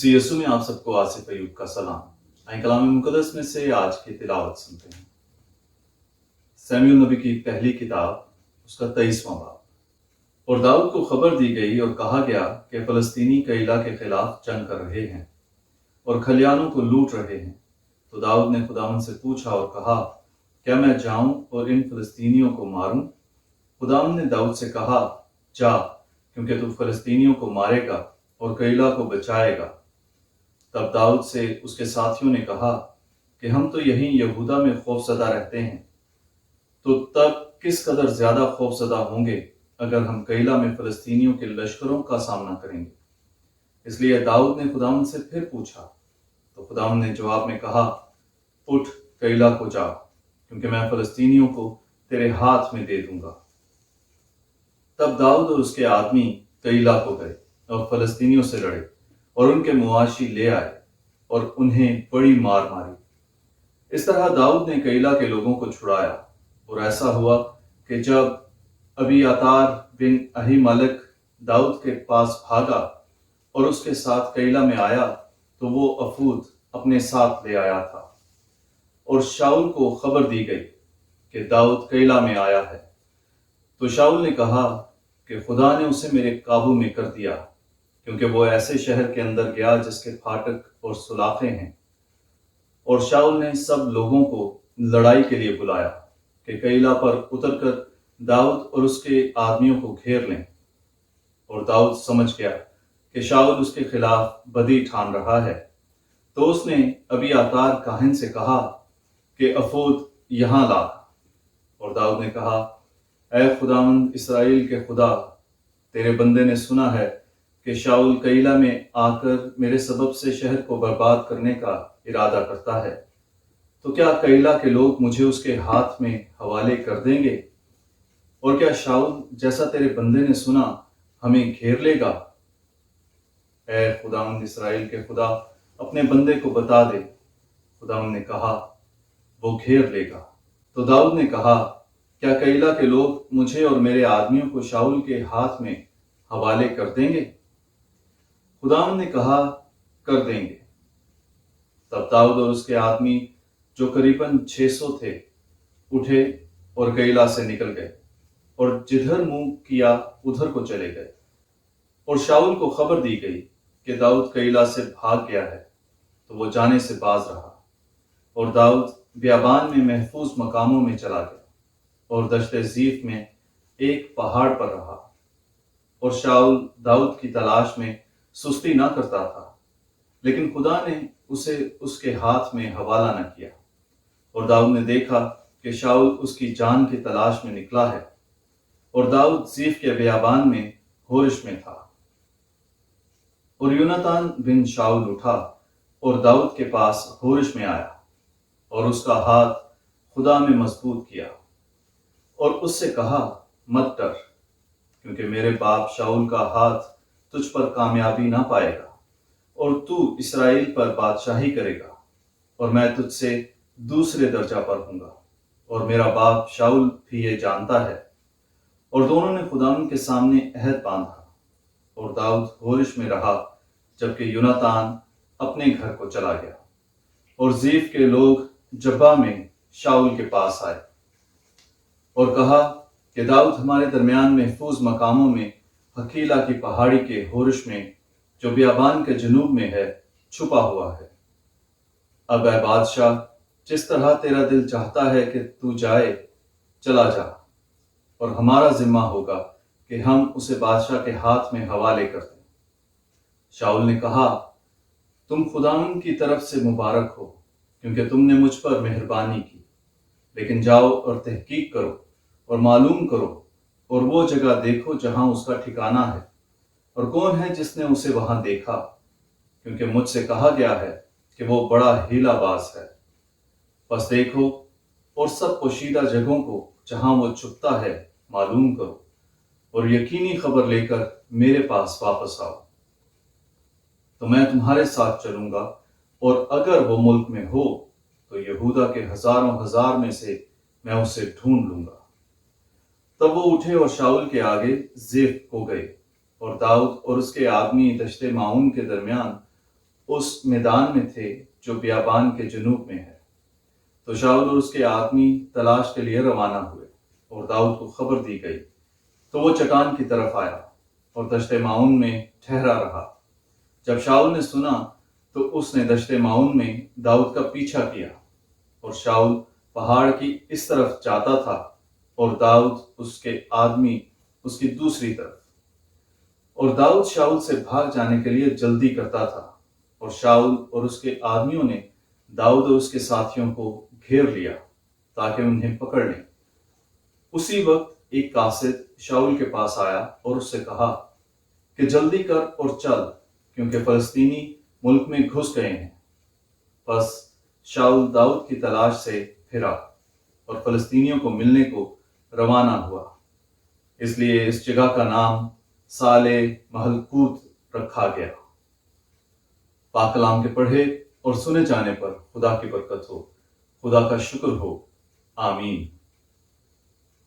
मसीह यीशु में आप सबको आसिफ अयूब का सलाम। आए कलाम मुकद्दस में से आज की तिलावत सुनते हैं। सैमुएल नबी की पहली किताब, उसका 23वां बाब। और दाऊद को खबर दी गई और कहा गया कि फलस्तीनी कैला के खिलाफ जंग कर रहे हैं और खलियानों को लूट रहे हैं। तो दाऊद ने खुदावन से पूछा और कहा, क्या मैं जाऊं और इन फलस्तीनियों को मारूं? खुदावन ने दाऊद से कहा, जा, क्योंकि तू फलस्तीनियों को मारेगा और कैला को बचाएगा। तब दाऊद से उसके साथियों ने कहा कि हम तो यहीं यहूदा में खौफजदा रहते हैं, तो तब किस कदर ज्यादा खौफजदा होंगे अगर हम कैला में फलस्तीनियों के लश्करों का सामना करेंगे। इसलिए दाऊद ने खुदावन से फिर पूछा, तो खुदावन ने जवाब में कहा, उठ, कैला को जा, क्योंकि मैं फलस्तीनियों को तेरे हाथ में दे दूंगा। तब दाऊद और उसके आदमी कैला को गए और फलस्तीनियों से लड़े और उनके मुआशी ले आए और उन्हें बड़ी मार मारी। इस तरह दाऊद ने कैला के लोगों को छुड़ाया। और ऐसा हुआ कि जब अबीआतार बिन अहीमलक दाऊद के पास भागा और उसके साथ कैला में आया, तो वो अफूद अपने साथ ले आया था। और शाऊल को खबर दी गई कि दाऊद कैला में आया है। तो शाऊल ने कहा कि खुदा ने उसे मेरे काबू में कर दिया, क्योंकि वो ऐसे शहर के अंदर गया जिसके फाटक और सुलाखें हैं। और शाऊल ने सब लोगों को लड़ाई के लिए बुलाया कि कैला पर उतरकर दाऊद और उसके आदमियों को घेर लें। और दाऊद समझ गया कि शाऊल उसके खिलाफ बदी ठान रहा है, तो उसने अबीआतार काहिन से कहा कि अफूद यहाँ ला। और दाऊद ने कहा, ऐ खुदावंद इस्राएल के खुदा, तेरे बंदे ने सुना है कि शाऊल कैला में आकर मेरे सबब से शहर को बर्बाद करने का इरादा करता है। तो क्या कैला के लोग मुझे उसके हाथ में हवाले कर देंगे? और क्या शाऊल, जैसा तेरे बंदे ने सुना, हमें घेर लेगा? ऐ खुदावंद इस्राएल के खुदा, अपने बंदे को बता दे। खुदावंद ने कहा, वो घेर लेगा। तो दाऊद ने कहा, क्या कैला के लोग मुझे और मेरे आदमियों को शाऊल के हाथ में हवाले कर देंगे? खुदावंद ने कहा, कर देंगे। तब दाऊद और उसके आदमी, जो करीबन 600 थे, उठे और कैला से निकल गए और जिधर मुंह किया उधर को चले गए। और शाऊल को खबर दी गई कि दाऊद कैला से भाग गया है, तो वो जाने से बाज रहा। और दाऊद बियाबान में महफूज मकामों में चला गया और दश्ते जीफ में एक पहाड़ पर रहा। और शाऊल दाऊद की तलाश में सुस्ती ना करता था, लेकिन खुदा ने उसे उसके हाथ में हवाला न किया। और दाऊद ने देखा कि शाऊल उसकी जान की तलाश में निकला है। और दाऊद जीफ के बियाबान में होरिश में था। और यूनातान बिन शाऊल उठा और दाऊद के पास होरिश में आया और उसका हाथ खुदा में मजबूत किया और उससे कहा, मत डर, क्योंकि मेरे बाप शाऊल का हाथ तुझ पर कामयाबी ना पाएगा और तू इसराइल पर बादशाही करेगा, और मैं तुझसे दूसरे दर्जा पर हूंगा, और मेरा बाप शाऊल भी ये जानता है। और दोनों ने खुदावंद के सामने अहद बांधा। और दाऊद होरिश में रहा, जबकि यूनातान अपने घर को चला गया। और जीफ के लोग जब्बा में शाऊल के पास आए और कहा कि दाऊद हमारे दरमियान महफूज मकामों में हकीला की पहाड़ी के होरिश में, जो बियाबान के जनूब में है, छुपा हुआ है। अब ऐ बादशाह, जिस तरह तेरा दिल चाहता है कि तू जाए, चला जा, और हमारा जिम्मा होगा कि हम उसे बादशाह के हाथ में हवाले कर दें। शाऊल ने कहा, तुम खुदावंद की तरफ से मुबारक हो, क्योंकि तुमने मुझ पर मेहरबानी की। लेकिन जाओ और तहकीक करो और मालूम करो और वो जगह देखो जहां उसका ठिकाना है, और कौन है जिसने उसे वहां देखा, क्योंकि मुझसे कहा गया है कि वो बड़ा हीलाबाज है। बस देखो और सब पोशीदा जगहों को जहां वो छुपता है मालूम करो, और यकीनी खबर लेकर मेरे पास वापस आओ। तो मैं तुम्हारे साथ चलूंगा, और अगर वो मुल्क में हो तो यहूदा के हजारों हजार में से मैं उसे ढूंढ लूंगा। तब वो उठे और शाऊल के आगे जीफ को गए। और दाऊद और उसके आदमी दश्ते माऊन के दरमियान उस मैदान में थे जो बियाबान के जुनूब में है। तो शाऊल और उसके आदमी तलाश के लिए रवाना हुए और दाऊद को खबर दी गई। तो वो चट्टान की तरफ आया और दश्ते माउन में ठहरा रहा। जब शाऊल ने सुना तो उसने दश्ते माउन में दाऊद का पीछा किया और शाऊल पहाड़ की इस तरफ जाता था और दाऊद उसके आदमी उसकी दूसरी तरफ। और दाऊद शाऊल से भाग जाने के लिए जल्दी करता था और शाऊल और उसके आदमियों ने दाऊद और उसके साथियों को घेर लिया ताकि उन्हें पकड़ लें। उसी वक्त एक कासिद शाऊल के पास आया और उससे कहा कि जल्दी कर और चल, क्योंकि फलस्तीनी मुल्क में घुस गए हैं। बस शाऊल दाऊद की तलाश से फिरा और फलस्तीनियों को मिलने को रवाना हुआ। इसलिए इस जगह का नाम साले महलकूत रखा गया। पाक कलाम के पढ़े और सुने जाने पर खुदा की बरकत हो, खुदा का शुक्र हो। आमीन।